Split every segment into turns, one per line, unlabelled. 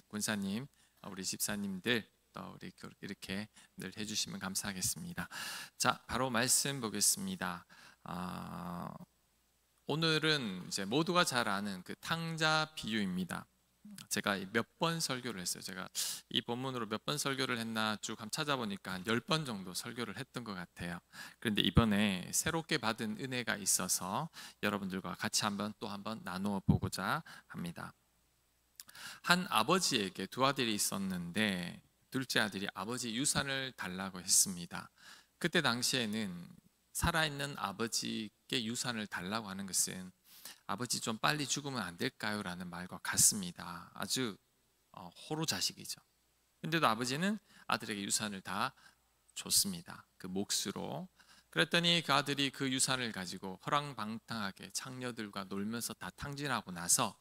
군사님, 우리 집사님들 또 우리 이렇게 늘 해주시면 감사하겠습니다. 자, 바로 말씀 보겠습니다. 오늘은 이제 모두가 잘 아는 그 탕자 비유입니다. 제가 몇 번 설교를 했어요. 제가 이 본문으로 몇 번 설교를 했나 쭉 한번 찾아보니까 한 10번 정도 설교를 했던 것 같아요. 그런데 이번에 새롭게 받은 은혜가 있어서 여러분들과 같이 한번 나누어 보고자 합니다. 한 아버지에게 두 아들이 있었는데 둘째 아들이 아버지 유산을 달라고 했습니다. 그때 당시에는 살아있는 아버지께 유산을 달라고 하는 것은 아버지 좀 빨리 죽으면 안 될까요? 라는 말과 같습니다. 아주 호로자식이죠. 근데도 아버지는 아들에게 유산을 다 줬습니다. 그 몫으로. 그랬더니 그 아들이 그 유산을 가지고 허랑방탕하게 창녀들과 놀면서 다 탕진하고 나서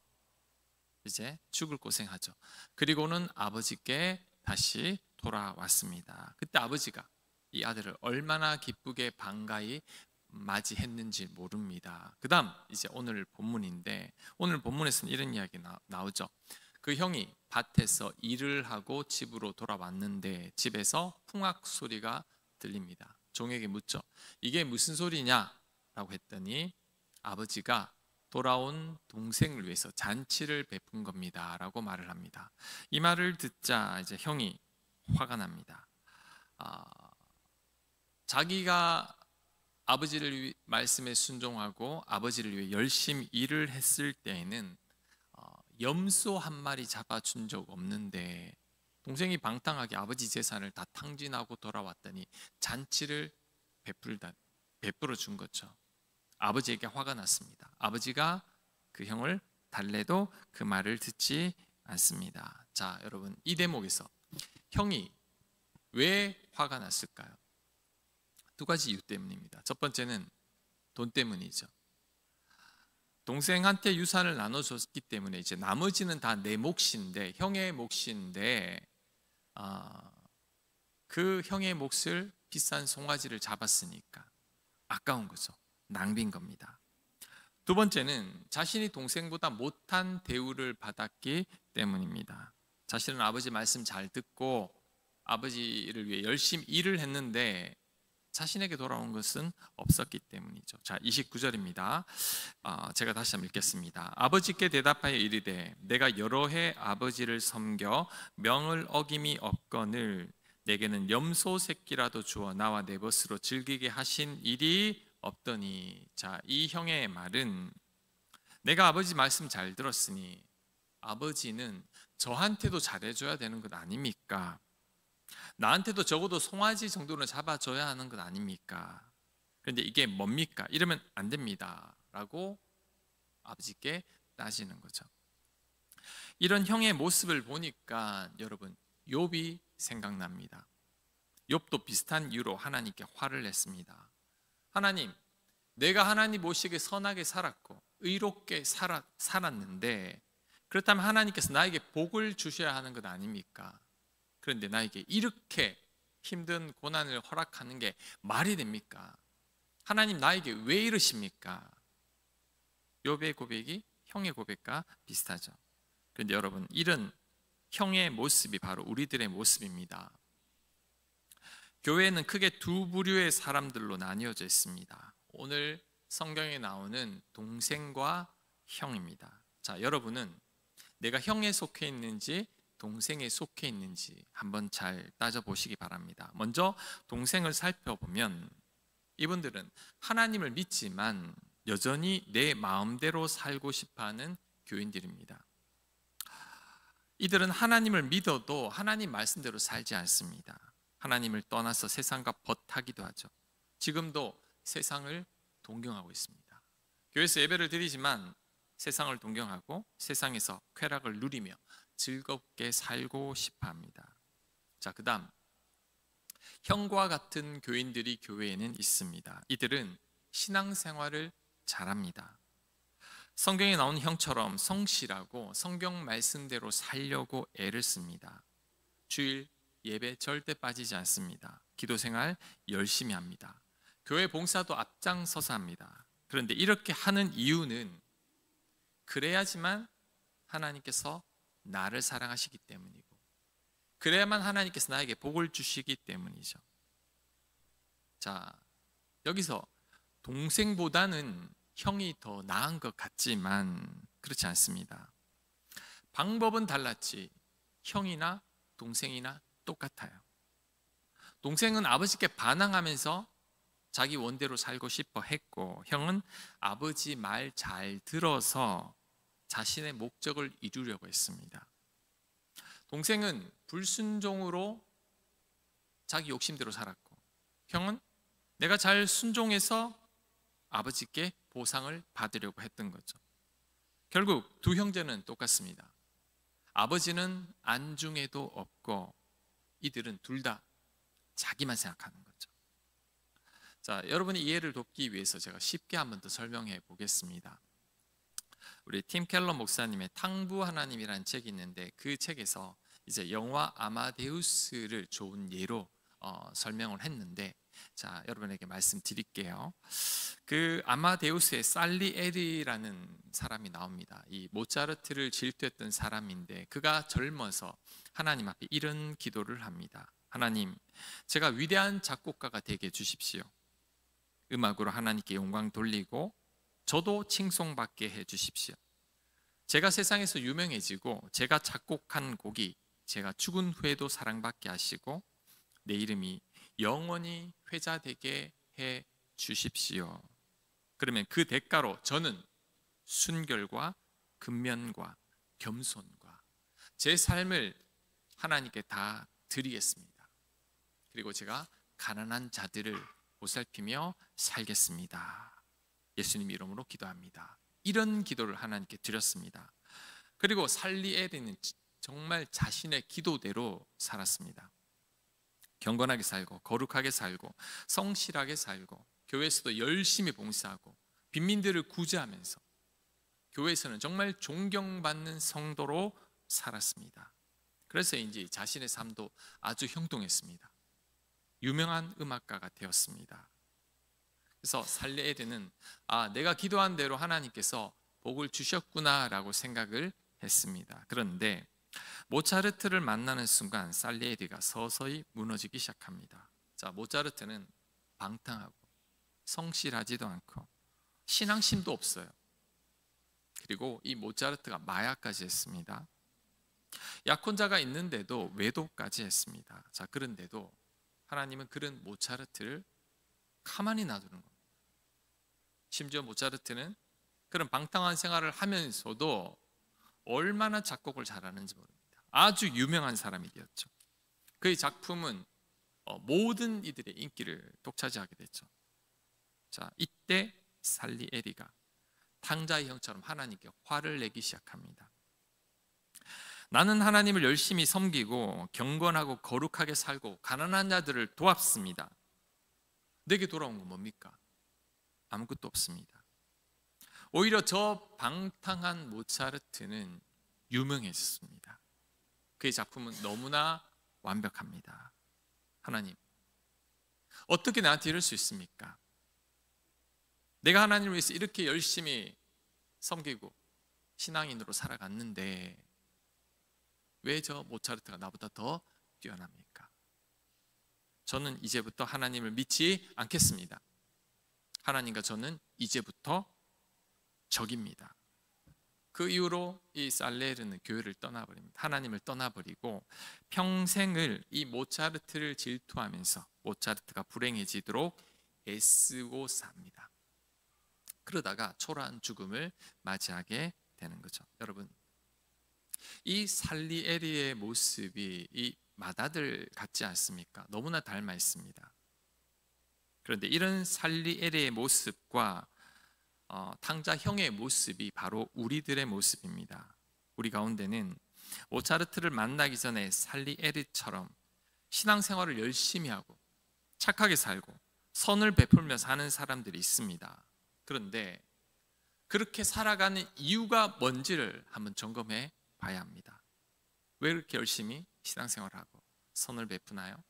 이제 죽을 고생하죠. 그리고는 아버지께 다시 돌아왔습니다. 그때 아버지가 이 아들을 얼마나 기쁘게 반가이 맞이했는지 모릅니다. 그 다음 이제 오늘 본문인데, 오늘 본문에서는 이런 이야기 나오죠. 그 형이 밭에서 일을 하고 집으로 돌아왔는데 집에서 풍악 소리가 들립니다. 종에게 묻죠. 이게 무슨 소리냐? 라고 했더니 아버지가 돌아온 동생을 위해서 잔치를 베푼 겁니다. 라고 말을 합니다. 이 말을 듣자 이제 형이 화가 납니다. 자기가 아버지를 말씀에 순종하고 아버지를 위해 열심히 일을 했을 때에는 염소 한 마리 잡아준 적 없는데 동생이 방탕하게 아버지 재산을 다 탕진하고 돌아왔더니 잔치를 베풀어 준 거죠. 아버지에게 화가 났습니다. 아버지가 그 형을 달래도 그 말을 듣지 않습니다. 자, 여러분, 이 대목에서 형이 왜 화가 났을까요? 두 가지 이유 때문입니다. 첫 번째는 돈 때문이죠. 동생한테 유산을 나눠줬기 때문에 이제 나머지는 다 내 몫인데, 형의 몫인데 그 형의 몫을 비싼 송아지를 잡았으니까 아까운 거죠. 낭비인 겁니다. 두 번째는 자신이 동생보다 못한 대우를 받았기 때문입니다. 자신은 아버지 말씀 잘 듣고 아버지를 위해 열심히 일을 했는데 자신에게 돌아온 것은 없었기 때문이죠. 자, 29절입니다. 제가 다시 한번 읽겠습니다. 아버지께 대답하여 이르되 내가 여러 해 아버지를 섬겨 명을 어김이 없거늘 내게는 염소 새끼라도 주어 나와 내 벗으로 즐기게 하신 일이 없더니. 자, 이 형의 말은 내가 아버지 말씀 잘 들었으니 아버지는 저한테도 잘해줘야 되는 것 아닙니까? 나한테도 적어도 송아지 정도는 잡아줘야 하는 것 아닙니까? 그런데 이게 뭡니까? 이러면 안 됩니다 라고 아버지께 따지는 거죠. 이런 형의 모습을 보니까 여러분, 욥이 생각납니다. 욥도 비슷한 이유로 하나님께 화를 냈습니다. 하나님, 내가 하나님 보시기에 선하게 살았고 의롭게 살았는데 그렇다면 하나님께서 나에게 복을 주셔야 하는 것 아닙니까? 그런데 나에게 이렇게 힘든 고난을 허락하는 게 말이 됩니까? 하나님, 나에게 왜 이러십니까? 욥의 고백이 형의 고백과 비슷하죠. 그런데 여러분, 이런 형의 모습이 바로 우리들의 모습입니다. 교회는 크게 두 부류의 사람들로 나뉘어져 있습니다. 오늘 성경에 나오는 동생과 형입니다. 자, 여러분은 내가 형에 속해 있는지 동생에 속해 있는지 한번 잘 따져보시기 바랍니다. 먼저 동생을 살펴보면 이분들은 하나님을 믿지만 여전히 내 마음대로 살고 싶어하는 교인들입니다. 이들은 하나님을 믿어도 하나님 말씀대로 살지 않습니다. 하나님을 떠나서 세상과 벗하기도 하죠. 지금도 세상을 동경하고 있습니다. 교회에서 예배를 드리지만 세상을 동경하고 세상에서 쾌락을 누리며 즐겁게 살고 싶어 합니다. 자, 그 다음 형과 같은 교인들이 교회에는 있습니다. 이들은 신앙생활을 잘합니다. 성경에 나온 형처럼 성실하고 성경 말씀대로 살려고 애를 씁니다. 주일 예배 절대 빠지지 않습니다. 기도생활 열심히 합니다. 교회 봉사도 앞장서서 합니다. 그런데 이렇게 하는 이유는 그래야지만 하나님께서 나를 사랑하시기 때문이고, 그래야만 하나님께서 나에게 복을 주시기 때문이죠. 자, 여기서 동생보다는 형이 더 나은 것 같지만 그렇지 않습니다. 방법은 달랐지 형이나 동생이나 똑같아요. 동생은 아버지께 반항하면서 자기 원대로 살고 싶어 했고, 형은 아버지 말 잘 들어서 자신의 목적을 이루려고 했습니다. 동생은 불순종으로 자기 욕심대로 살았고, 형은 내가 잘 순종해서 아버지께 보상을 받으려고 했던 거죠. 결국 두 형제는 똑같습니다. 아버지는 안중에도 없고 이들은 둘 다 자기만 생각하는 거죠. 자, 여러분의 이해를 돕기 위해서 제가 쉽게 한 번 더 설명해 보겠습니다. 우리 팀 켈러 목사님의 탕부 하나님이라는 책이 있는데, 그 책에서 이제 영화 아마데우스를 좋은 예로 설명을 했는데, 자, 여러분에게 말씀드릴게요. 그 아마데우스의 살리에리라는 사람이 나옵니다. 이 모차르트를 질투했던 사람인데, 그가 젊어서 하나님 앞에 이런 기도를 합니다. 하나님, 제가 위대한 작곡가가 되게 해주십시오. 음악으로 하나님께 영광 돌리고 저도 칭송받게 해주십시오. 제가 세상에서 유명해지고 제가 작곡한 곡이 제가 죽은 후에도 사랑받게 하시고 내 이름이 영원히 회자되게 해 주십시오. 그러면 그 대가로 저는 순결과 근면과 겸손과 제 삶을 하나님께 다 드리겠습니다. 그리고 제가 가난한 자들을 보살피며 살겠습니다. 예수님 이름으로 기도합니다. 이런 기도를 하나님께 드렸습니다. 그리고 살리에리는 정말 자신의 기도대로 살았습니다. 경건하게 살고 거룩하게 살고 성실하게 살고 교회에서도 열심히 봉사하고 빈민들을 구제하면서 교회에서는 정말 존경받는 성도로 살았습니다. 그래서인지 자신의 삶도 아주 형통했습니다. 유명한 음악가가 되었습니다. 그래서 살리에리는 내가 기도한 대로 하나님께서 복을 주셨구나라고 생각을 했습니다. 그런데 모차르트를 만나는 순간 살리에리가 서서히 무너지기 시작합니다. 자, 모차르트는 방탕하고 성실하지도 않고 신앙심도 없어요. 그리고 이 모차르트가 마약까지 했습니다. 약혼자가 있는데도 외도까지 했습니다. 자, 그런데도 하나님은 그런 모차르트를 가만히 놔두는 겁니다. 심지어 모차르트는 그런 방탕한 생활을 하면서도 얼마나 작곡을 잘하는지 모릅니다. 아주 유명한 사람이 되었죠. 그의 작품은 모든 이들의 인기를 독차지하게 됐죠. 자, 이때 살리에리가 탕자의 형처럼 하나님께 화를 내기 시작합니다. 나는 하나님을 열심히 섬기고 경건하고 거룩하게 살고 가난한 자들을 도왔습니다. 내게 돌아온 건 뭡니까? 아무것도 없습니다. 오히려 저 방탕한 모차르트는 유명했습니다. 그의 작품은 너무나 완벽합니다. 하나님, 어떻게 나한테 이럴 수 있습니까? 내가 하나님을 위해서 이렇게 열심히 섬기고 신앙인으로 살아갔는데 왜 저 모차르트가 나보다 더 뛰어납니까? 저는 이제부터 하나님을 믿지 않겠습니다. 하나님과 저는 이제부터 적입니다. 그 이후로 이 살리에리는 교회를 떠나버립니다. 하나님을 떠나버리고 평생을 이 모차르트를 질투하면서 모차르트가 불행해지도록 애쓰고 삽니다. 그러다가 초라한 죽음을 맞이하게 되는 거죠. 여러분, 이 살리에리의 모습이 이 맏아들 같지 않습니까? 너무나 닮아 있습니다. 그런데 이런 살리에리의 모습과 탕자 형의 모습이 바로 우리들의 모습입니다. 우리 가운데는 모차르트를 만나기 전에 살리에리처럼 신앙생활을 열심히 하고 착하게 살고 선을 베풀며 사는 사람들이 있습니다. 그런데 그렇게 살아가는 이유가 뭔지를 한번 점검해 봐야 합니다. 왜 그렇게 열심히 신앙생활하고 선을 베푸나요?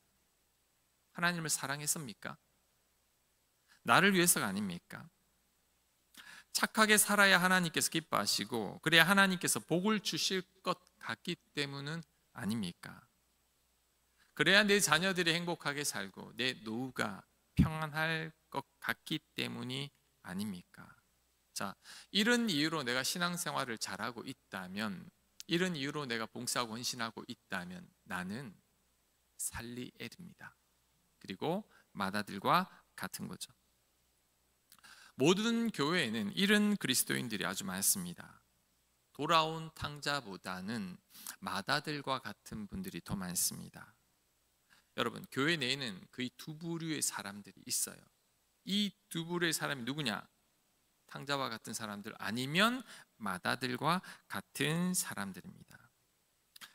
하나님을 사랑했습니까? 나를 위해서가 아닙니까? 착하게 살아야 하나님께서 기뻐하시고 그래야 하나님께서 복을 주실 것 같기 때문은 아닙니까? 그래야 내 자녀들이 행복하게 살고 내 노후가 평안할 것 같기 때문이 아닙니까? 자, 이런 이유로 내가 신앙생활을 잘하고 있다면, 이런 이유로 내가 봉사하고 헌신하고 있다면 나는 살리엘입니다. 그리고 마다들과 같은 거죠. 모든 교회에는 이런 그리스도인들이 아주 많습니다. 돌아온 탕자보다는 마다들과 같은 분들이 더 많습니다. 여러분, 교회 내에는 거의 두 부류의 사람들이 있어요. 이 두 부류의 사람이 누구냐? 탕자와 같은 사람들 아니면 마다들과 같은 사람들입니다.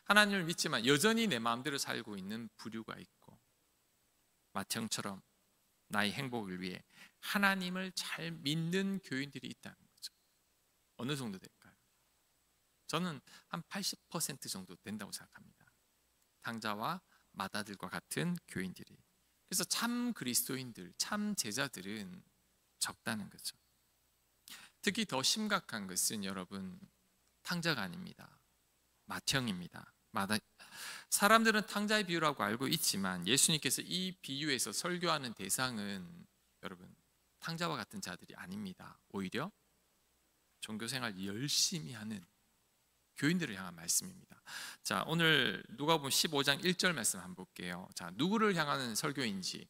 하나님을 믿지만 여전히 내 마음대로 살고 있는 부류가 있고, 마태형처럼 나의 행복을 위해 하나님을 잘 믿는 교인들이 있다는 거죠. 어느 정도 될까요? 저는 한 80% 정도 된다고 생각합니다. 탕자와 마다들과 같은 교인들이. 그래서 참 그리스도인들, 참 제자들은 적다는 거죠. 특히 더 심각한 것은 여러분, 탕자가 아닙니다. 맏형입니다. 사람들은 탕자의 비유라고 알고 있지만 예수님께서 이 비유에서 설교하는 대상은 여러분, 탕자와 같은 자들이 아닙니다. 오히려 종교생활 열심히 하는 교인들을 향한 말씀입니다. 자, 오늘 누가복음 15장 1절 말씀 한번 볼게요. 자, 누구를 향하는 설교인지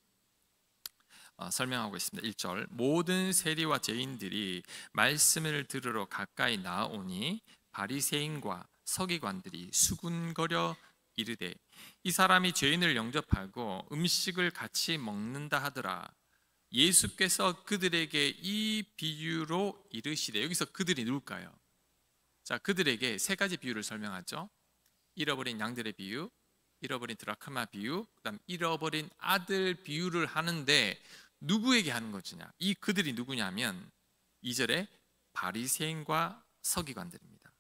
설명하고 있습니다. 1절, 모든 세리와 죄인들이 말씀을 들으러 가까이 나아오니 바리새인과 서기관들이 수군거려 이르되 이 사람이 죄인을 영접하고 음식을 같이 먹는다 하더라. 예수께서 그들에게 이 비유로 이르시되, 여기서 그들이 누굴까요? 자, 그들에게 세 가지 비유를 설명하죠. 잃어버린 양들의 비유, 잃어버린 드라크마 비유, 그다음 잃어버린 아들 비유를 하는데 누구에게 하는 것이냐? 이 그들이 누구냐면 2절에 바리새인과 서기관들입니다.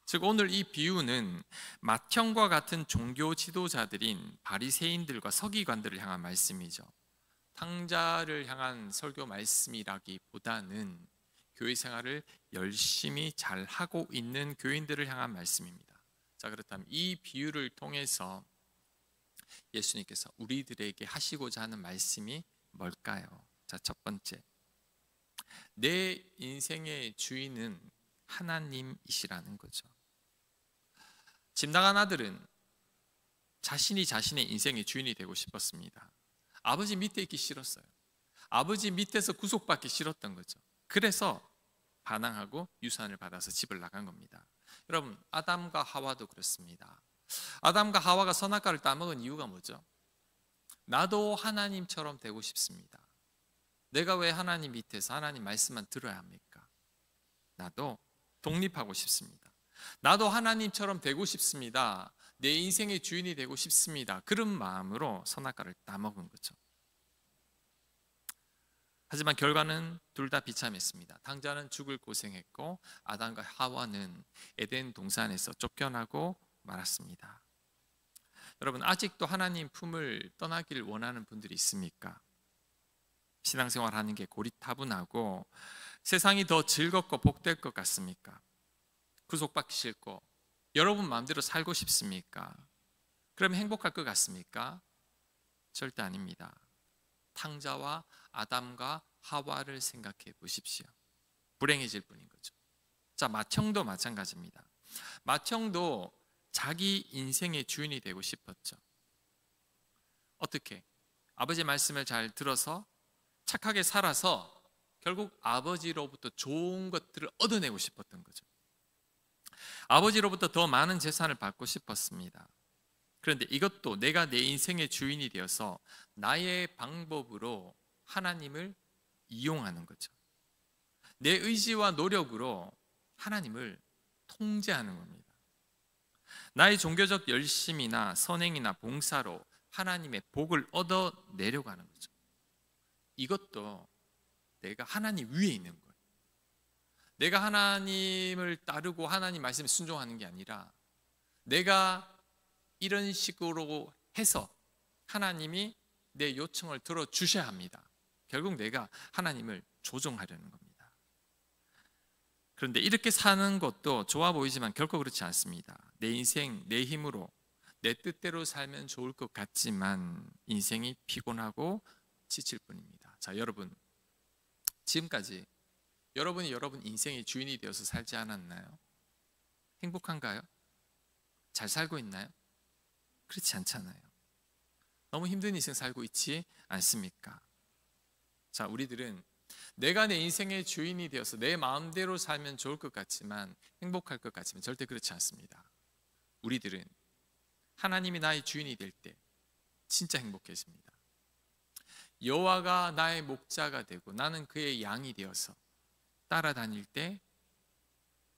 즉 오늘 이 비유는 맏형과 같은 종교 지도자들인 바리새인들과 서기관들을 향한 말씀이죠. 탕자를 향한 설교 말씀이라기보다는 교회 생활을 열심히 잘 하고 있는 교인들을 향한 말씀입니다. 자, 그렇다면 이 비유를 통해서 예수님께서 우리들에게 하시고자 하는 말씀이 뭘까요? 자, 첫 번째, 내 인생의 주인은 하나님이시라는 거죠. 집 나간 아들은 자신이 자신의 인생의 주인이 되고 싶었습니다. 아버지 밑에 있기 싫었어요. 아버지 밑에서 구속받기 싫었던 거죠. 그래서 반항하고 유산을 받아서 집을 나간 겁니다. 여러분, 아담과 하와도 그렇습니다. 아담과 하와가 선악과를 따먹은 이유가 뭐죠? 나도 하나님처럼 되고 싶습니다. 내가 왜 하나님 밑에서 하나님 말씀만 들어야 합니까? 나도 독립하고 싶습니다. 나도 하나님처럼 되고 싶습니다. 내 인생의 주인이 되고 싶습니다. 그런 마음으로 선악과를 따먹은 거죠. 하지만 결과는 둘 다 비참했습니다. 탕자는 죽을 고생했고 아담과 하와는 에덴 동산에서 쫓겨나고 말았습니다. 여러분, 아직도 하나님 품을 떠나길 원하는 분들이 있습니까? 신앙생활하는 게 고리타분하고 세상이 더 즐겁고 복될 것 같습니까? 구속받기 싫고 여러분 마음대로 살고 싶습니까? 그러면 행복할 것 같습니까? 절대 아닙니다. 탕자와 아담과 하와를 생각해 보십시오. 불행해질 뿐인 거죠. 자, 맏형도 마찬가지입니다. 맏형도 자기 인생의 주인이 되고 싶었죠. 어떻게? 아버지 말씀을 잘 들어서 착하게 살아서 결국 아버지로부터 좋은 것들을 얻어내고 싶었던 거죠. 아버지로부터 더 많은 재산을 받고 싶었습니다. 그런데 이것도 내가 내 인생의 주인이 되어서 나의 방법으로 하나님을 이용하는 거죠. 내 의지와 노력으로 하나님을 통제하는 겁니다. 나의 종교적 열심이나 선행이나 봉사로 하나님의 복을 얻어내려고 하는 거죠. 이것도 내가 하나님 위에 있는 거예요. 내가 하나님을 따르고 하나님 말씀에 순종하는 게 아니라 내가 이런 식으로 해서 하나님이 내 요청을 들어주셔야 합니다. 결국 내가 하나님을 조종하려는 겁니다. 그런데 이렇게 사는 것도 좋아 보이지만 결코 그렇지 않습니다. 내 인생 내 힘으로 내 뜻대로 살면 좋을 것 같지만 인생이 피곤하고 지칠 뿐입니다. 자, 여러분, 지금까지 여러분이 여러분 인생의 주인이 되어서 살지 않았나요? 행복한가요? 잘 살고 있나요? 그렇지 않잖아요. 너무 힘든 인생 살고 있지 않습니까? 자, 우리들은 내가 내 인생의 주인이 되어서 내 마음대로 살면 좋을 것 같지만, 행복할 것 같지만 절대 그렇지 않습니다. 우리들은 하나님이 나의 주인이 될 때 진짜 행복해집니다. 여호와가 나의 목자가 되고 나는 그의 양이 되어서 따라다닐 때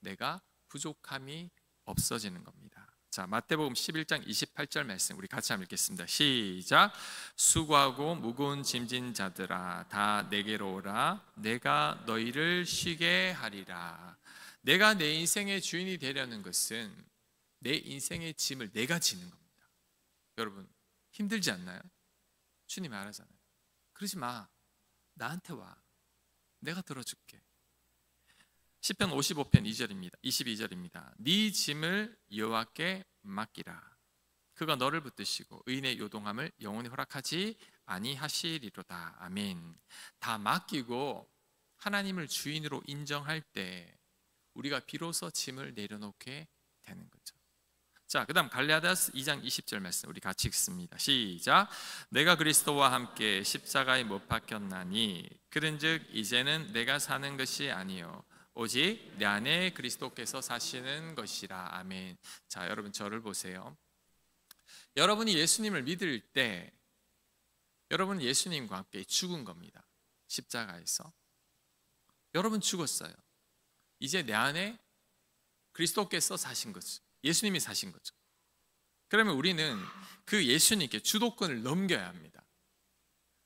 내가 부족함이 없어지는 겁니다. 자, 마태복음 11장 28절 말씀 우리 같이 한번 읽겠습니다. 시작. 수고하고 무거운 짐진 자들아 다 내게로 오라. 내가 너희를 쉬게 하리라. 내가 내 인생의 주인이 되려는 것은 내 인생의 짐을 내가 지는 겁니다. 여러분, 힘들지 않나요? 주님 말하잖아요. 그러지 마. 나한테 와. 내가 들어줄게. 시편 55편 22절입니다. 네 짐을 여호와께 맡기라. 그가 너를 붙드시고 의인의 요동함을 영원히 허락하지 아니하시리로다. 아멘. 다 맡기고 하나님을 주인으로 인정할 때 우리가 비로소 짐을 내려놓게 되는 거죠. 자, 그 다음 갈라디아서 2장 20절 말씀 우리 같이 읽습니다. 시작. 내가 그리스도와 함께 십자가에 못 박혔나니 그런즉 이제는 내가 사는 것이 아니요 오직 내 안에 그리스도께서 사시는 것이라. 아멘. 자, 여러분 저를 보세요. 여러분이 예수님을 믿을 때 여러분 예수님과 함께 죽은 겁니다. 십자가에서 여러분 죽었어요. 이제 내 안에 그리스도께서 사신 거죠. 예수님이 사신 거죠. 그러면 우리는 그 예수님께 주도권을 넘겨야 합니다.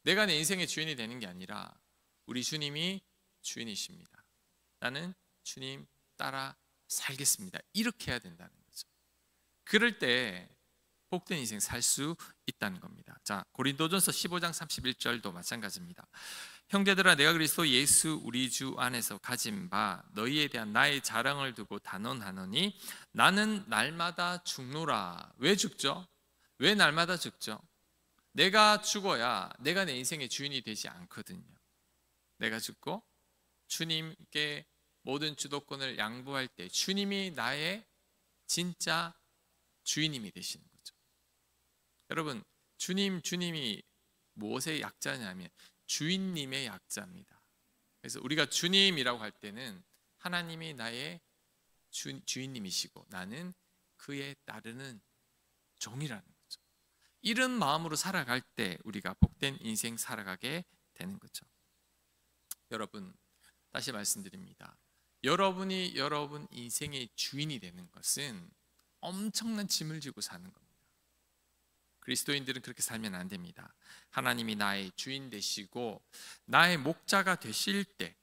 내가 내 인생의 주인이 되는 게 아니라 우리 주님이 주인이십니다. 나는 주님 따라 살겠습니다. 이렇게 해야 된다는 거죠. 그럴 때 복된 인생 살 수 있다는 겁니다. 자, 고린도전서 15장 31절도 마찬가지입니다. 형제들아 내가 그리스도 예수 우리 주 안에서 가진 바 너희에 대한 나의 자랑을 두고 단언하노니 나는 날마다 죽노라. 왜 죽죠? 왜 날마다 죽죠? 내가 죽어야 내가 내 인생의 주인이 되지 않거든요. 내가 죽고 주님께 모든 주도권을 양보할 때 주님이 나의 진짜 주인님이 되시는 거죠. 여러분, 주님이 무엇의 약자냐면 주인님의 약자입니다. 그래서 우리가 주님이라고 할 때는 하나님이 나의 주인님이시고 나는 그에 따르는 종이라는 거죠. 이런 마음으로 살아갈 때 우리가 복된 인생 살아가게 되는 거죠. 여러분, 다시 말씀드립니다. 여러분이 여러분 인생의 주인이 되는 것은 엄청난 짐을 지고 사는 겁니다. 그리스도인들은 그렇게 살면 안 됩니다. 하나님이 나의 주인 되시고 나의 목자가 되실 때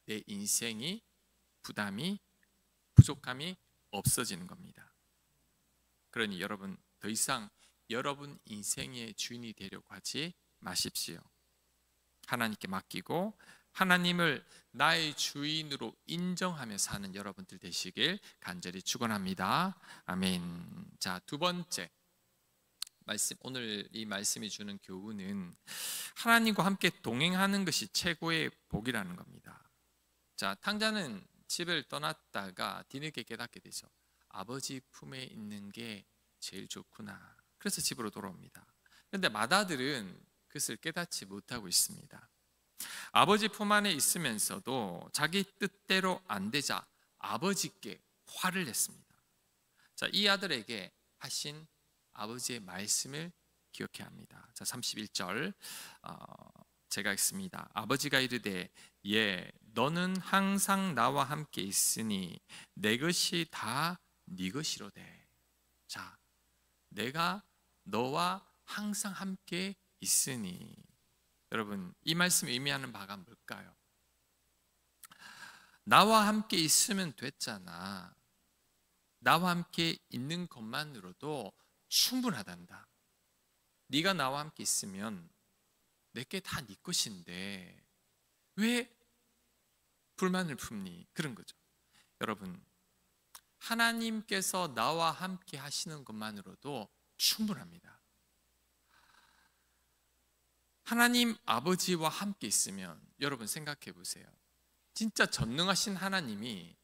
내 인생이 부담이 부족함이 없어지는 겁니다. 그러니 여러분 더 이상 여러분 인생의 주인이 되려고 하지 마십시오. 하나님께 맡기고 하나님을 나의 주인으로 인정하며 사는 여러분들 되시길 간절히 축원합니다. 아멘. 자, 두 번째 말씀, 오늘 이 말씀이 주는 교훈은 하나님과 함께 동행하는 것이 최고의 복이라는 겁니다. 자, 탕자는 집을 떠났다가 뒤늦게 깨닫게 되죠. 아버지 품에 있는 게 제일 좋구나. 그래서 집으로 돌아옵니다. 그런데 맏아들은 그것을 깨닫지 못하고 있습니다. 아버지 품 안에 있으면서도 자기 뜻대로 안 되자 아버지께 화를 냈습니다. 자, 이 아들에게 하신 아버지의 말씀을 기억해야 합니다. 자, 31절 제가 읽습니다. 아버지가 이르되 예 너는 항상 나와 함께 있으니 내 것이 다 네 것이로되. 자, 내가 너와 항상 함께 있으니. 여러분, 이 말씀이 의미하는 바가 뭘까요? 나와 함께 있으면 됐잖아. 나와 함께 있는 것만으로도 충분하단다. 네가 나와 함께 있으면 내게 다 네 것인데 왜 불만을 품니? 그런 거죠. 여러분, 하나님께서 나와 함께 하시는 것만으로도 충분합니다. 하나님 아버지와 함께 있으면 여러분 생각해 보세요. 진짜 전능하신 하나님이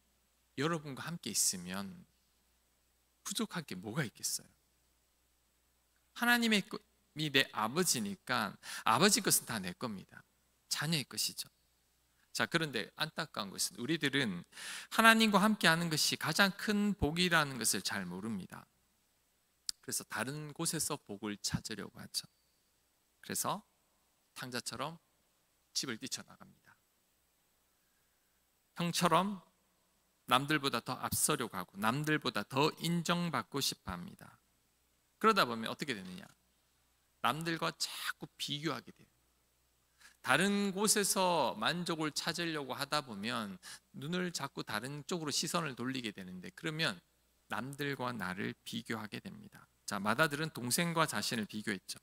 여러분과 함께 있으면 부족할 게 뭐가 있겠어요? 하나님이 내 아버지니까 아버지 것은 다 내 겁니다. 자녀의 것이죠. 자, 그런데 안타까운 것은 우리들은 하나님과 함께 하는 것이 가장 큰 복이라는 것을 잘 모릅니다. 그래서 다른 곳에서 복을 찾으려고 하죠. 그래서 탕자처럼 집을 뛰쳐나갑니다. 형처럼 남들보다 더 앞서려고 하고 남들보다 더 인정받고 싶어 합니다. 그러다 보면 어떻게 되느냐? 남들과 자꾸 비교하게 돼요. 다른 곳에서 만족을 찾으려고 하다 보면 눈을 자꾸 다른 쪽으로 시선을 돌리게 되는데, 그러면 남들과 나를 비교하게 됩니다. 자, 마다들은 동생과 자신을 비교했죠.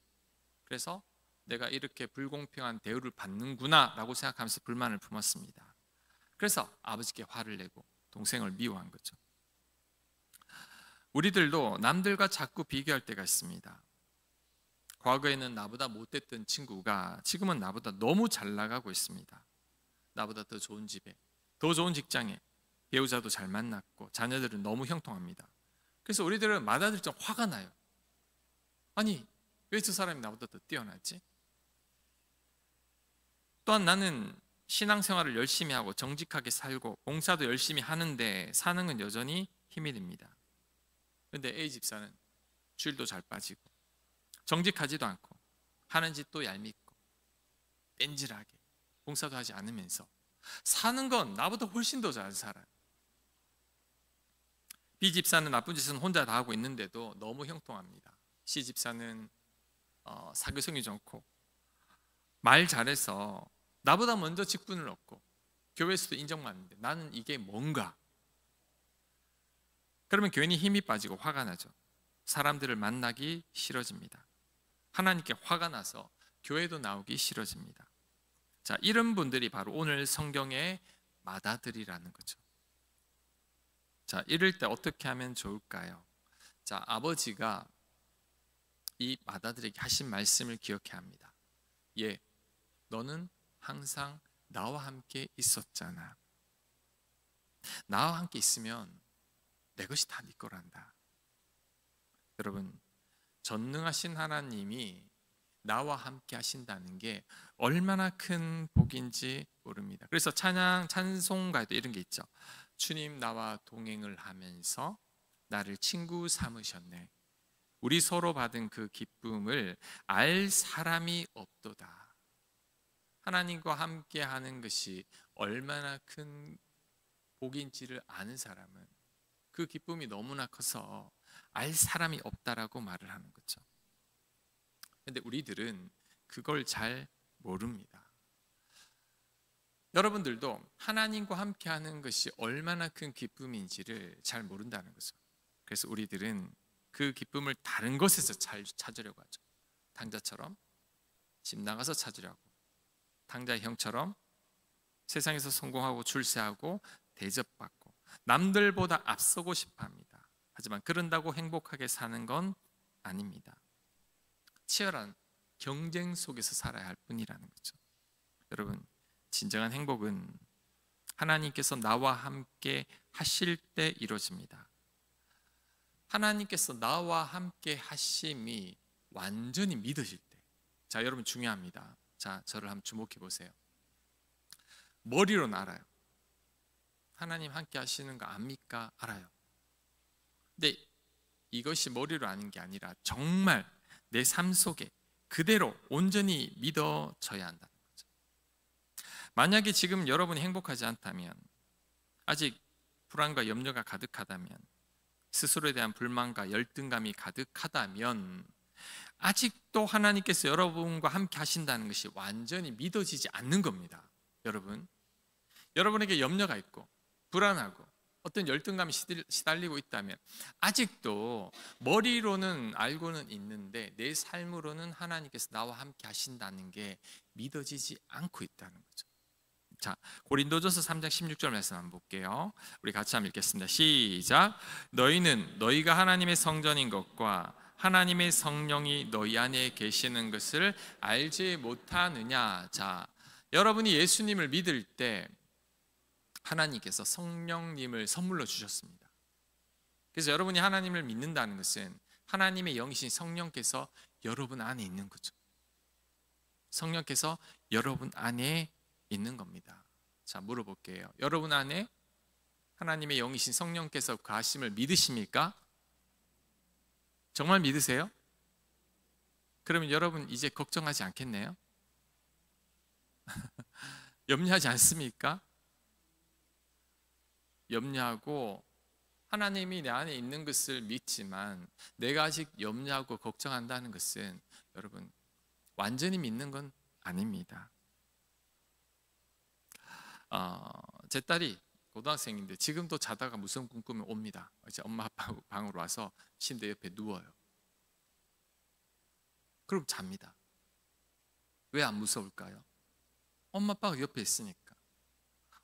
그래서 내가 이렇게 불공평한 대우를 받는구나 라고 생각하면서 불만을 품었습니다. 그래서 아버지께 화를 내고 동생을 미워한 거죠. 우리들도 남들과 자꾸 비교할 때가 있습니다. 과거에는 나보다 못됐던 친구가 지금은 나보다 너무 잘 나가고 있습니다. 나보다 더 좋은 집에, 더 좋은 직장에, 배우자도 잘 만났고 자녀들은 너무 형통합니다. 그래서 우리들은 마다들 좀 화가 나요. 아니, 왜 저 사람이 나보다 더 뛰어나지? 또한 나는 신앙생활을 열심히 하고 정직하게 살고 봉사도 열심히 하는데 사는 건 여전히 힘이 듭니다. 그런데 A 집사는 주일도 잘 빠지고 정직하지도 않고 하는 짓도 얄밉고 뺀질하게 봉사도 하지 않으면서 사는 건 나보다 훨씬 더 잘 살아요. B 집사는 나쁜 짓은 혼자 다 하고 있는데도 너무 형통합니다. C 집사는 사교성이 좋고 말 잘해서 나보다 먼저 직분을 얻고 교회에서도 인정받는데 나는 이게 뭔가? 그러면 괜히 힘이 빠지고 화가 나죠. 사람들을 만나기 싫어집니다. 하나님께 화가 나서 교회도 나오기 싫어집니다. 자, 이런 분들이 바로 오늘 성경의 마다들이라는 거죠. 자, 이럴 때 어떻게 하면 좋을까요? 자, 아버지가 이 마다들에게 하신 말씀을 기억해야 합니다. 예, 너는 항상 나와 함께 있었잖아. 나와 함께 있으면 내 것이 다 네 거란다. 여러분, 전능하신 하나님이 나와 함께 하신다는 게 얼마나 큰 복인지 모릅니다. 그래서 찬송가에도 이런 게 있죠. 주님 나와 동행을 하면서 나를 친구 삼으셨네. 우리 서로 받은 그 기쁨을 알 사람이 없도다. 하나님과 함께 하는 것이 얼마나 큰 복인지를 아는 사람은 그 기쁨이 너무나 커서 알 사람이 없다라고 말을 하는 거죠. 그런데 우리들은 그걸 잘 모릅니다. 여러분들도 하나님과 함께 하는 것이 얼마나 큰 기쁨인지를 잘 모른다는 거죠. 그래서 우리들은 그 기쁨을 다른 곳에서 잘 찾으려고 하죠. 탕자처럼 집 나가서 찾으려고, 탕자의 형처럼 세상에서 성공하고 출세하고 대접받고 남들보다 앞서고 싶어 합니다. 하지만 그런다고 행복하게 사는 건 아닙니다. 치열한 경쟁 속에서 살아야 할 뿐이라는 거죠. 여러분, 진정한 행복은 하나님께서 나와 함께 하실 때 이루어집니다. 하나님께서 나와 함께 하심이 완전히 믿어질 때. 자, 여러분 중요합니다. 자, 저를 한번 주목해 보세요. 머리로는 알아요. 하나님 함께 하시는 거 압니까? 알아요. 근데 이것이 머리로 아는 게 아니라 정말 내 삶 속에 그대로 온전히 믿어져야 한다는 거죠. 만약에 지금 여러분이 행복하지 않다면, 아직 불안과 염려가 가득하다면, 스스로에 대한 불만과 열등감이 가득하다면 아직도 하나님께서 여러분과 함께 하신다는 것이 완전히 믿어지지 않는 겁니다. 여러분에게 염려가 있고 불안하고 어떤 열등감이 시달리고 있다면 아직도 머리로는 알고는 있는데 내 삶으로는 하나님께서 나와 함께 하신다는 게 믿어지지 않고 있다는 거죠. 자, 고린도전서 3장 16절 말씀 한번 볼게요. 우리 같이 한번 읽겠습니다. 시작. 너희는 너희가 하나님의 성전인 것과 하나님의 성령이 너희 안에 계시는 것을 알지 못하느냐. 자, 여러분이 예수님을 믿을 때 하나님께서 성령님을 선물로 주셨습니다. 그래서 여러분이 하나님을 믿는다는 것은 하나님의 영이신 성령께서 여러분 안에 있는 거죠. 성령께서 여러분 안에 있는 겁니다. 자, 물어볼게요. 여러분 안에 하나님의 영이신 성령께서 거하심을 믿으십니까? 정말 믿으세요? 그러면 여러분 이제 걱정하지 않겠네요? 염려하지 않습니까? 염려하고 하나님이 내 안에 있는 것을 믿지만 내가 아직 염려하고 걱정한다는 것은 여러분 완전히 믿는 건 아닙니다. 제 딸이 고등학생인데 지금도 자다가 무서운 꿈 꾸면 옵니다. 이제 엄마 아빠 방으로 와서 침대 옆에 누워요. 그럼 잡니다. 왜 안 무서울까요? 엄마 아빠가 옆에 있으니까.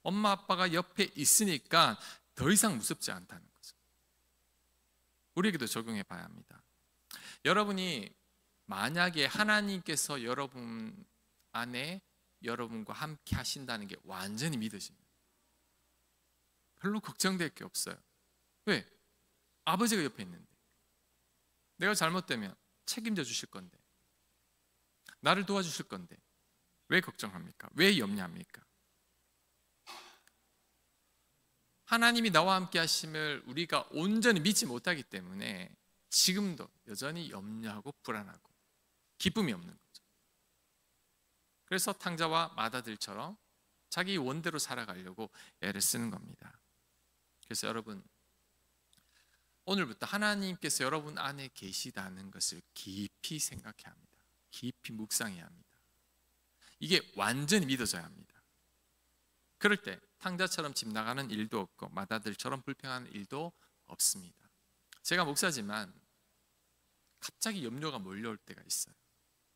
엄마 아빠가 옆에 있으니까 더 이상 무섭지 않다는 거죠. 우리에게도 적용해 봐야 합니다. 여러분이 만약에 하나님께서 여러분 안에 여러분과 함께 하신다는 게 완전히 믿어집니다. 별로 걱정될 게 없어요. 왜? 아버지가 옆에 있는데. 내가 잘못되면 책임져 주실 건데. 나를 도와주실 건데. 왜 걱정합니까? 왜 염려합니까? 하나님이 나와 함께 하심을 우리가 온전히 믿지 못하기 때문에 지금도 여전히 염려하고 불안하고 기쁨이 없는 거죠. 그래서 탕자와 마다들처럼 자기 원대로 살아가려고 애를 쓰는 겁니다. 그래서 여러분 오늘부터 하나님께서 여러분 안에 계시다는 것을 깊이 생각해야 합니다. 깊이 묵상해야 합니다. 이게 완전히 믿어져야 합니다. 그럴 때 탕자처럼 집 나가는 일도 없고 마다들처럼 불평하는 일도 없습니다. 제가 목사지만 갑자기 염려가 몰려올 때가 있어요.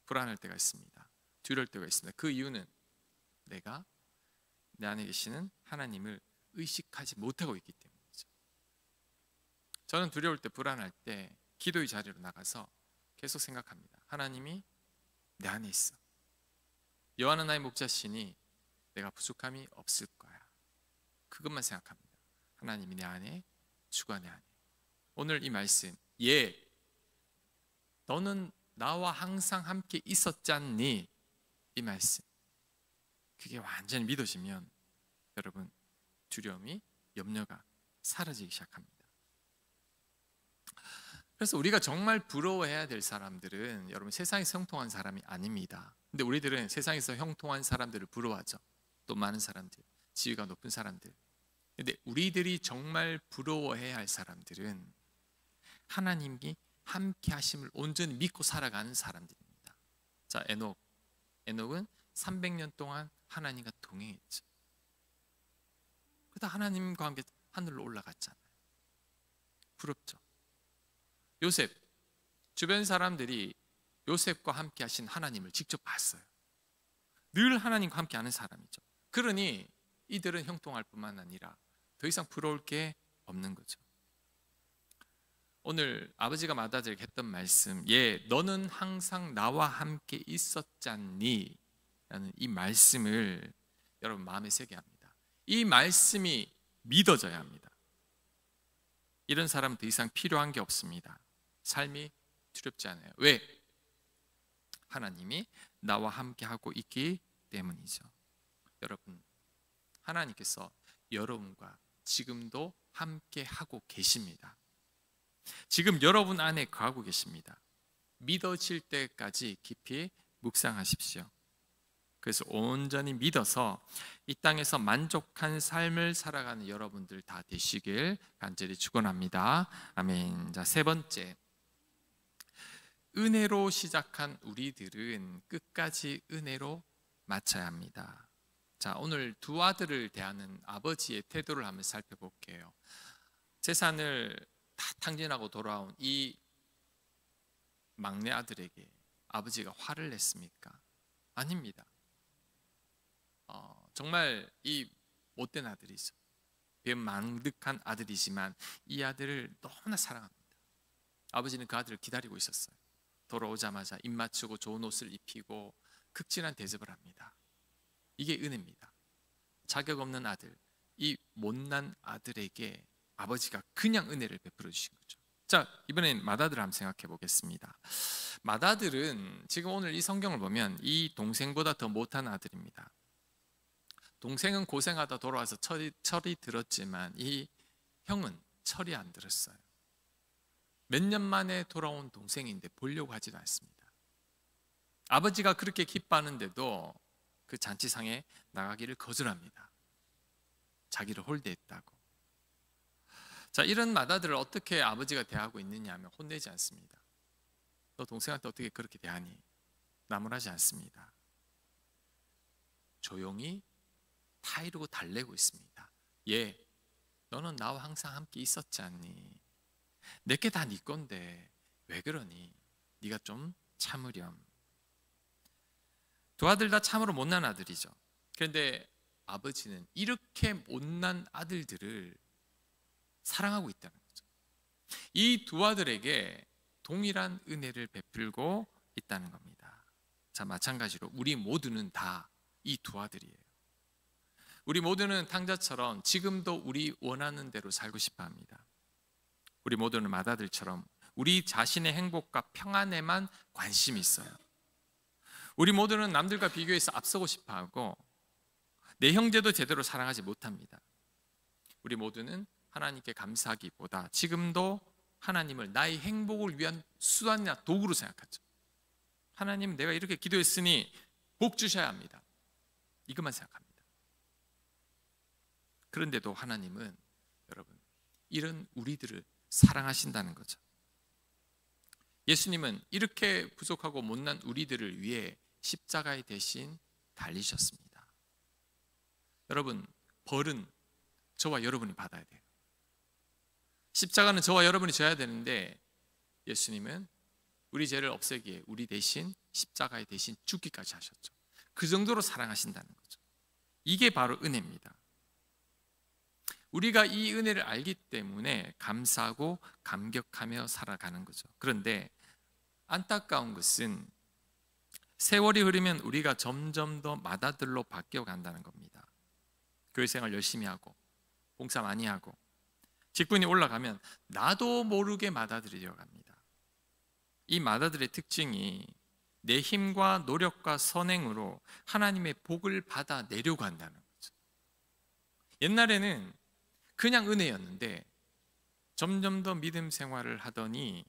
불안할 때가 있습니다. 두려울 때가 있습니다. 그 이유는 내가 내 안에 계시는 하나님을 의식하지 못하고 있기 때문이죠. 저는 두려울 때 불안할 때 기도의 자리로 나가서 계속 생각합니다. 하나님이 내 안에 있어. 여호와는 나의 목자시니 내가 부족함이 없을 거야. 그것만 생각합니다. 하나님이 내 안에, 주가 내 안에. 오늘 이 말씀, 너는 나와 항상 함께 있었잖니. 이 말씀, 그게 완전히 믿어지면 여러분 두려움이, 염려가 사라지기 시작합니다. 그래서 우리가 정말 부러워해야 될 사람들은 여러분 세상에서 형통한 사람이 아닙니다. 근데 우리들은 세상에서 형통한 사람들을 부러워하죠. 또 많은 사람들, 지위가 높은 사람들. 근데 우리들이 정말 부러워해야 할 사람들은 하나님이 함께 하심을 온전히 믿고 살아가는 사람들입니다. 자, 에녹은 300년 동안 하나님과 동행했죠. 그러다 하나님과 함께 하늘로 올라갔잖아요. 부럽죠. 요셉, 주변 사람들이 요셉과 함께 하신 하나님을 직접 봤어요. 늘 하나님과 함께 하는 사람이죠. 그러니 이들은 형통할 뿐만 아니라 더 이상 부러울 게 없는 거죠. 오늘 아버지가 마다들에게 했던 말씀, 너는 항상 나와 함께 있었잖니 라는 이 말씀을 여러분 마음에 새게 합니다. 이 말씀이 믿어져야 합니다. 이런 사람은 더 이상 필요한 게 없습니다. 삶이 두렵지 않아요. 왜? 하나님이 나와 함께 하고 있기 때문이죠. 여러분, 하나님께서 여러분과 지금도 함께 하고 계십니다. 지금 여러분 안에 거하고 계십니다. 믿어질 때까지 깊이 묵상하십시오. 그래서 온전히 믿어서 이 땅에서 만족한 삶을 살아가는 여러분들 다 되시길 간절히 축원합니다. 아멘. 자, 세 번째, 은혜로 시작한 우리들은 끝까지 은혜로 마쳐야 합니다. 자, 오늘 두 아들을 대하는 아버지의 태도를 한번 살펴볼게요. 재산을 다 탕진하고 돌아온 이 막내 아들에게 아버지가 화를 냈습니까? 아닙니다. 정말 이 못된 아들이죠. 망득한 아들이지만 이 아들을 너무나 사랑합니다. 아버지는 그 아들을 기다리고 있었어요. 돌아오자마자 입 맞추고 좋은 옷을 입히고 극진한 대접을 합니다. 이게 은혜입니다. 자격 없는 아들, 이 못난 아들에게 아버지가 그냥 은혜를 베풀어 주신 거죠. 자, 이번엔 맏아들을 한번 생각해 보겠습니다. 맏아들은 지금 오늘 이 성경을 보면 이 동생보다 더 못한 아들입니다. 동생은 고생하다 돌아와서 철이 들었지만 이 형은 철이 안 들었어요. 몇 년 만에 돌아온 동생인데 보려고 하지도 않습니다. 아버지가 그렇게 기뻐하는데도 그 잔치상에 나가기를 거절합니다. 자기를 홀대했다고. 자, 이런 맏아들을 어떻게 아버지가 대하고 있느냐 하면 혼내지 않습니다. 너 동생한테 어떻게 그렇게 대하니? 나무라지 않습니다. 조용히 타이르고 달래고 있습니다. 얘, 너는 나와 항상 함께 있었지 않니? 내게 다 네 건데 왜 그러니? 네가 좀 참으렴. 두 아들 다 참으로 못난 아들이죠. 그런데 아버지는 이렇게 못난 아들들을 사랑하고 있다는 거죠. 이 두 아들에게 동일한 은혜를 베풀고 있다는 겁니다. 자, 마찬가지로 우리 모두는 다 이 두 아들이에요. 우리 모두는 탕자처럼 지금도 우리 원하는 대로 살고 싶어 합니다. 우리 모두는 맏아들처럼 우리 자신의 행복과 평안에만 관심이 있어요. 우리 모두는 남들과 비교해서 앞서고 싶어 하고 내 형제도 제대로 사랑하지 못합니다. 우리 모두는 하나님께 감사하기보다 지금도 하나님을 나의 행복을 위한 수단이나 도구로 생각하죠. 하나님, 내가 이렇게 기도했으니 복 주셔야 합니다. 이것만 생각합니다. 그런데도 하나님은 여러분, 이런 우리들을 사랑하신다는 거죠. 예수님은 이렇게 부족하고 못난 우리들을 위해 십자가에 대신 달리셨습니다. 여러분, 벌은 저와 여러분이 받아야 돼요. 십자가는 저와 여러분이 져야 되는데 예수님은 우리 죄를 없애기에 우리 대신 십자가에 대신 죽기까지 하셨죠. 그 정도로 사랑하신다는 거죠. 이게 바로 은혜입니다. 우리가 이 은혜를 알기 때문에 감사하고 감격하며 살아가는 거죠. 그런데 안타까운 것은 세월이 흐르면 우리가 점점 더 맏아들로 바뀌어 간다는 겁니다. 교회 생활 열심히 하고 봉사 많이 하고 직분이 올라가면 나도 모르게 맏아들이 되어갑니다. 이 맏아들의 특징이 내 힘과 노력과 선행으로 하나님의 복을 받아 내려고 한다는 거죠. 옛날에는 그냥 은혜였는데 점점 더 믿음 생활을 하더니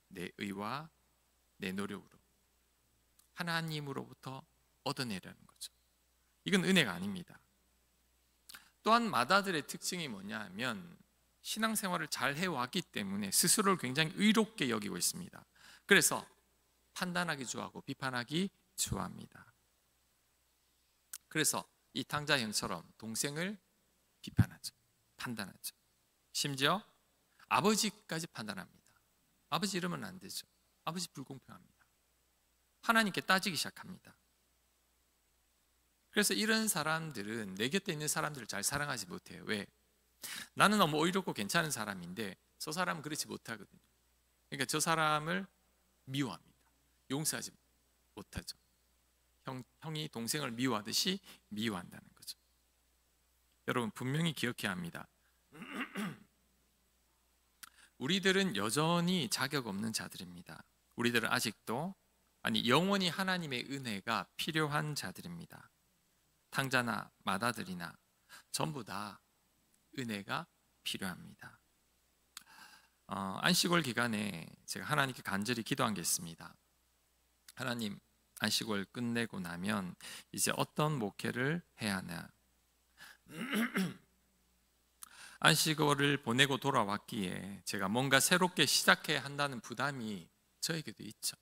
내 의와 내 노력으로 하나님으로부터 얻어내려는 거죠. 이건 은혜가 아닙니다. 또한 맏아들의 특징이 뭐냐 하면 신앙생활을 잘 해왔기 때문에 스스로를 굉장히 의롭게 여기고 있습니다. 그래서 판단하기 좋아하고 비판하기 좋아합니다. 그래서 이 탕자 형처럼 동생을 비판하죠. 판단하죠. 심지어 아버지까지 판단합니다. 아버지 이러면 안 되죠. 아버지 불공평합니다. 하나님께 따지기 시작합니다. 그래서 이런 사람들은 내 곁에 있는 사람들을 잘 사랑하지 못해요. 왜? 나는 너무 의롭고 괜찮은 사람인데 저 사람은 그렇지 못하거든요. 그러니까 저 사람을 미워합니다. 용서하지 못하죠. 형이 동생을 미워하듯이 미워한다는 거죠. 여러분, 분명히 기억해야 합니다. 우리들은 여전히 자격 없는 자들입니다. 우리들은 아직도, 아니 영원히 하나님의 은혜가 필요한 자들입니다. 탕자나 맏아들이나 전부 다 은혜가 필요합니다. 안식월 기간에 제가 하나님께 간절히 기도한 게 있습니다. 하나님, 안식월 끝내고 나면 이제 어떤 목회를 해야 하나? 안식월을 보내고 돌아왔기에 제가 뭔가 새롭게 시작해야 한다는 부담이 저에게도 있죠.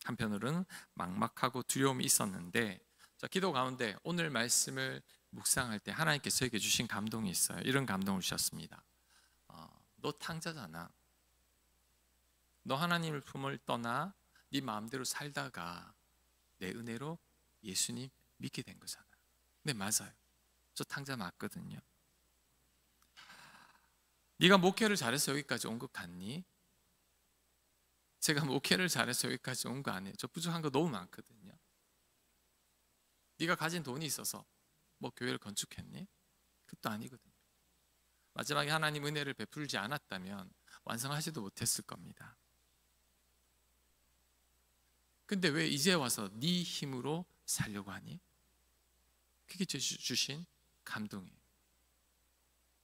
한편으로는 막막하고 두려움이 있었는데 기도 가운데 오늘 말씀을 묵상할 때 하나님께서 저에게 주신 감동이 있어요. 이런 감동을 주셨습니다. 너 탕자잖아. 너 하나님의 품을 떠나 네 마음대로 살다가 내 은혜로 예수님 믿게 된 거잖아. 네, 맞아요. 저 탕자 맞거든요. 네가 목회를 잘해서 여기까지 온 것 같니? 제가 목회를 잘해서 여기까지 온 거 아니에요. 저 부족한 거 너무 많거든요. 네가 가진 돈이 있어서 뭐 교회를 건축했니? 그것도 아니거든요. 마지막에 하나님 은혜를 베풀지 않았다면 완성하지도 못했을 겁니다. 근데 왜 이제 와서 네 힘으로 살려고 하니? 그게 주신 감동이에요.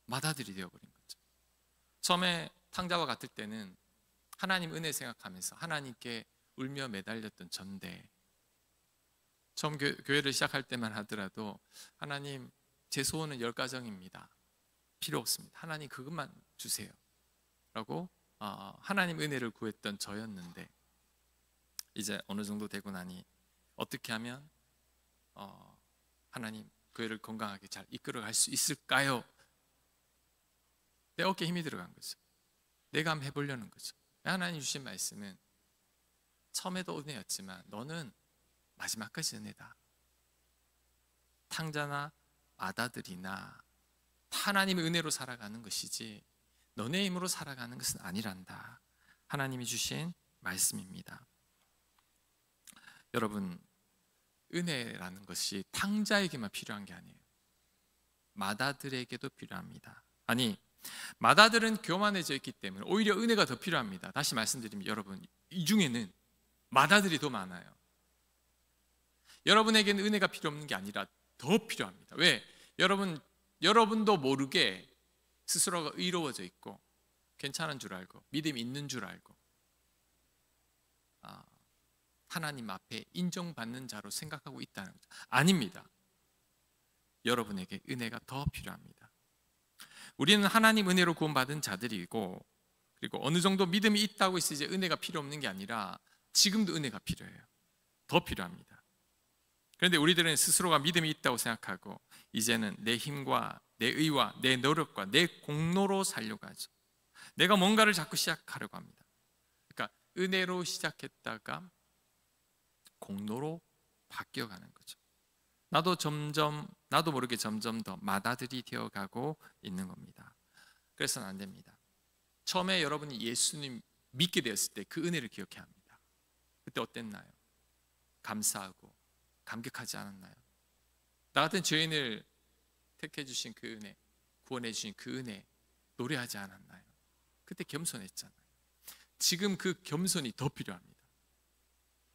맏아들이 되어버린 거죠. 처음에 탕자와 같을 때는 하나님 은혜 생각하면서 하나님께 울며 매달렸던 전데, 처음 교회를 시작할 때만 하더라도 하나님 제 소원은 10가정입니다. 필요 없습니다. 하나님 그것만 주세요 라고 하나님 은혜를 구했던 저였는데, 이제 어느 정도 되고 나니 어떻게 하면 하나님 교회를 건강하게 잘 이끌어갈 수 있을까요? 내 어깨에 힘이 들어간 거죠. 내가 한번 해보려는 거죠. 하나님 주신 말씀은 처음에도 은혜였지만 너는 마지막까지 은혜다. 탕자나 맏아들이나 하나님의 은혜로 살아가는 것이지 너네 힘으로 살아가는 것은 아니란다. 하나님이 주신 말씀입니다. 여러분, 은혜라는 것이 탕자에게만 필요한 게 아니에요. 맏아들에게도 필요합니다. 아니, 맏아들은 교만해져 있기 때문에 오히려 은혜가 더 필요합니다. 다시 말씀드리면 여러분, 이 중에는 맏아들이 더 많아요. 여러분에게는 은혜가 필요 없는 게 아니라 더 필요합니다. 왜? 여러분도 모르게 스스로가 의로워져 있고 괜찮은 줄 알고 믿음이 있는 줄 알고 하나님 앞에 인정받는 자로 생각하고 있다는 거죠. 아닙니다. 여러분에게 은혜가 더 필요합니다. 우리는 하나님 은혜로 구원받은 자들이고, 그리고 어느 정도 믿음이 있다고 해서 이제 은혜가 필요 없는 게 아니라 지금도 은혜가 필요해요. 더 필요합니다. 그런데 우리들은 스스로가 믿음이 있다고 생각하고 이제는 내 힘과 내 의와 내 노력과 내 공로로 살려고 하죠. 내가 뭔가를 자꾸 시작하려고 합니다. 그러니까 은혜로 시작했다가 공로로 바뀌어가는 거죠. 나도 모르게 점점 더 맏아들이 되어가고 있는 겁니다. 그래서는 안 됩니다. 처음에 여러분이 예수님 믿게 되었을 때 그 은혜를 기억해야 합니다. 그때 어땠나요? 감사하고 감격하지 않았나요? 나 같은 죄인을 택해 주신 그 은혜, 구원해 주신 그 은혜 노래하지 않았나요? 그때 겸손했잖아요. 지금 그 겸손이 더 필요합니다.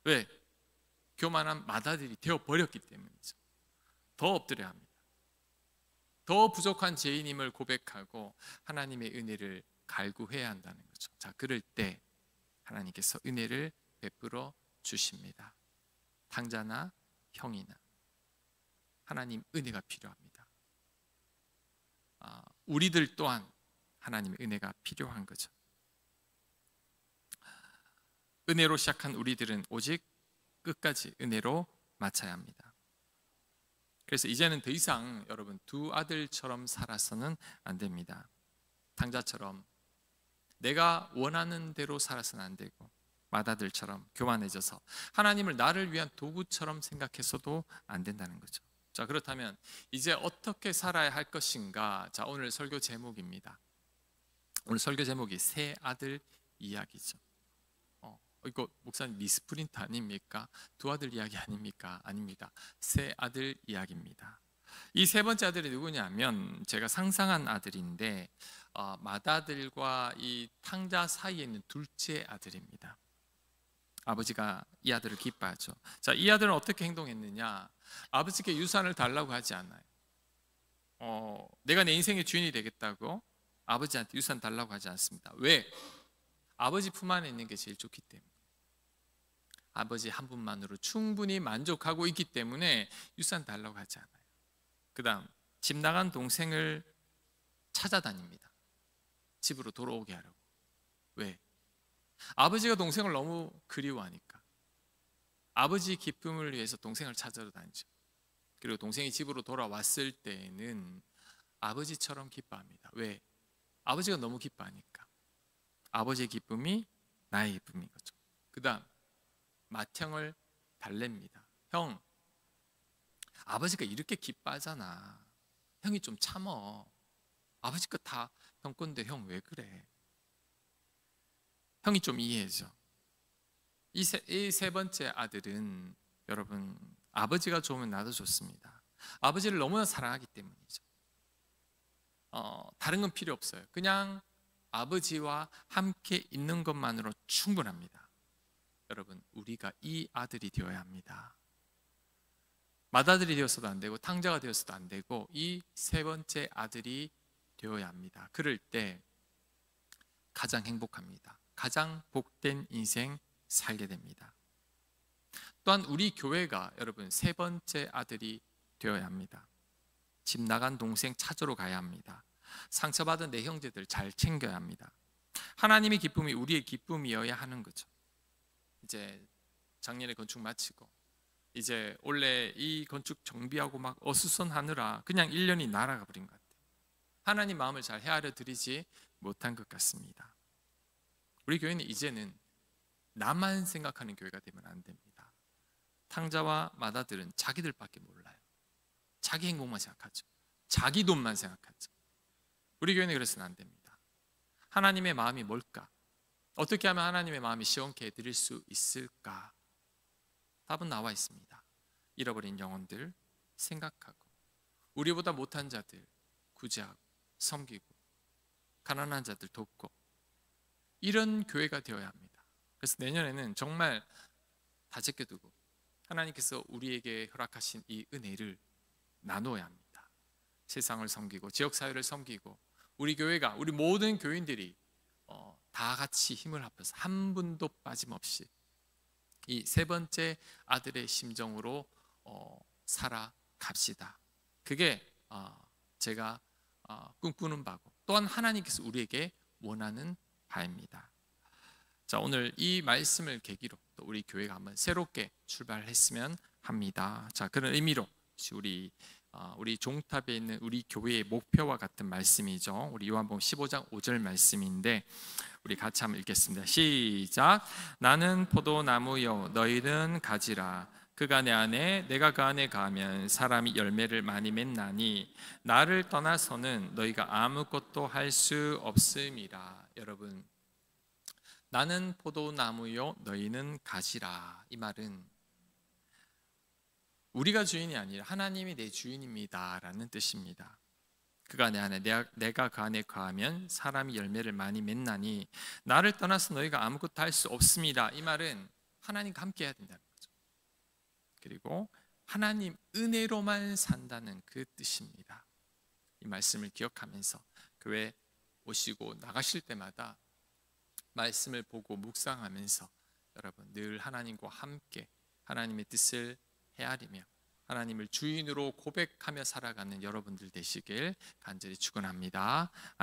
왜? 교만한 맏아들이 되어버렸기 때문이죠. 더 엎드려야 합니다. 더 부족한 죄인임을 고백하고 하나님의 은혜를 갈구해야 한다는 거죠. 자, 그럴 때 하나님께서 은혜를 베풀어 주십니다. 탕자나 형이나 하나님 은혜가 필요합니다. 우리들 또한 하나님의 은혜가 필요한 거죠. 은혜로 시작한 우리들은 오직 끝까지 은혜로 마쳐야 합니다. 그래서 이제는 더 이상 여러분 두 아들처럼 살아서는 안 됩니다. 탕자처럼 내가 원하는 대로 살아서는 안 되고, 맏아들처럼 교만해져서 하나님을 나를 위한 도구처럼 생각해서도 안 된다는 거죠. 자, 그렇다면 이제 어떻게 살아야 할 것인가? 자, 오늘 설교 제목입니다. 오늘 설교 제목이 새 아들 이야기죠. 이거 목사님 미스프린트 아닙니까? 두 아들 이야기 아닙니까? 아닙니다. 새 아들 이야기입니다. 이 세 번째 아들이 누구냐면 제가 상상한 아들인데 맏아들과 이 탕자 사이에 있는 둘째 아들입니다. 아버지가 이 아들을 기뻐하죠. 자, 이 아들은 어떻게 행동했느냐? 아버지께 유산을 달라고 하지 않아요. 내가 내 인생의 주인이 되겠다고 아버지한테 유산 달라고 하지 않습니다. 왜? 아버지 품 안에 있는 게 제일 좋기 때문에. 아버지 한 분만으로 충분히 만족하고 있기 때문에 유산 달라고 하지 않아요. 그 다음 집 나간 동생을 찾아다닙니다. 집으로 돌아오게 하려고. 왜? 아버지가 동생을 너무 그리워하니까. 아버지 기쁨을 위해서 동생을 찾아러 다니죠. 그리고 동생이 집으로 돌아왔을 때에는 아버지처럼 기뻐합니다. 왜? 아버지가 너무 기뻐하니까. 아버지의 기쁨이 나의 기쁨인 거죠. 그 다음 맏형을 달랩니다. 형, 아버지가 이렇게 기뻐하잖아. 형이 좀 참어. 아버지 거 다 형 건데 형 왜 그래? 형이 좀 이해해줘. 이 세 번째 아들은 여러분 아버지가 좋으면 나도 좋습니다. 아버지를 너무나 사랑하기 때문이죠. 다른 건 필요 없어요. 그냥 아버지와 함께 있는 것만으로 충분합니다. 여러분 우리가 이 아들이 되어야 합니다. 맏아들이 되었어도 안 되고 탕자가 되었어도 안 되고 이 세 번째 아들이 되어야 합니다. 그럴 때 가장 행복합니다. 가장 복된 인생 살게 됩니다. 또한 우리 교회가 여러분 세 번째 아들이 되어야 합니다. 집 나간 동생 찾으러 가야 합니다. 상처받은 내 형제들 잘 챙겨야 합니다. 하나님의 기쁨이 우리의 기쁨이어야 하는 거죠. 이제 작년에 건축 마치고 이제 원래 이 건축 정비하고 막 어수선하느라 그냥 1년이 날아가 버린 것 같아요. 하나님 마음을 잘 헤아려 드리지 못한 것 같습니다. 우리 교회는 이제는 나만 생각하는 교회가 되면 안 됩니다. 탕자와 맏아들은 자기들밖에 몰라요. 자기 행복만 생각하죠. 자기 돈만 생각하죠. 우리 교회는 그래서는 안 됩니다. 하나님의 마음이 뭘까? 어떻게 하면 하나님의 마음이 시원케 해드릴 수 있을까? 답은 나와 있습니다. 잃어버린 영혼들 생각하고 우리보다 못한 자들 구제하고 섬기고 가난한 자들 돕고 이런 교회가 되어야 합니다. 그래서 내년에는 정말 다 제껴두고 하나님께서 우리에게 허락하신 이 은혜를 나누어야 합니다. 세상을 섬기고 지역사회를 섬기고 우리 교회가 우리 모든 교인들이 다 같이 힘을 합해서 한 분도 빠짐없이 이 세 번째 아들의 심정으로 살아갑시다. 그게 제가 꿈꾸는 바고 또한 하나님께서 우리에게 원하는 바입니다. 자, 오늘 이 말씀을 계기로 또 우리 교회가 한번 새롭게 출발했으면 합니다. 자, 그런 의미로 우리 종탑에 있는 우리 교회의 목표와 같은 말씀이죠. 우리 요한복음 15장 5절 말씀인데 우리 같이 한번 읽겠습니다. 시작. 나는 포도나무요 너희는 가지라. 그가 내 안에 내가 그 안에 가면 사람이 열매를 많이 맺나니 나를 떠나서는 너희가 아무것도 할 수 없음이라. 여러분 나는 포도나무요 너희는 가지라. 이 말은 우리가 주인이 아니라 하나님이 내 주인입니다 라는 뜻입니다. 그가 내 안에 내가 그 안에 거하면 사람이 열매를 많이 맺나니 나를 떠나서 너희가 아무것도 할 수 없습니다. 이 말은 하나님과 함께 해야 된다는 거죠. 그리고 하나님 은혜로만 산다는 그 뜻입니다. 이 말씀을 기억하면서 교회 오시고 나가실 때마다 말씀을 보고 묵상하면서 여러분 늘 하나님과 함께 하나님의 뜻을 헤아리며 하나님을 주인으로 고백하며 살아가는 여러분들 되시길 간절히 축원합니다. 아멘.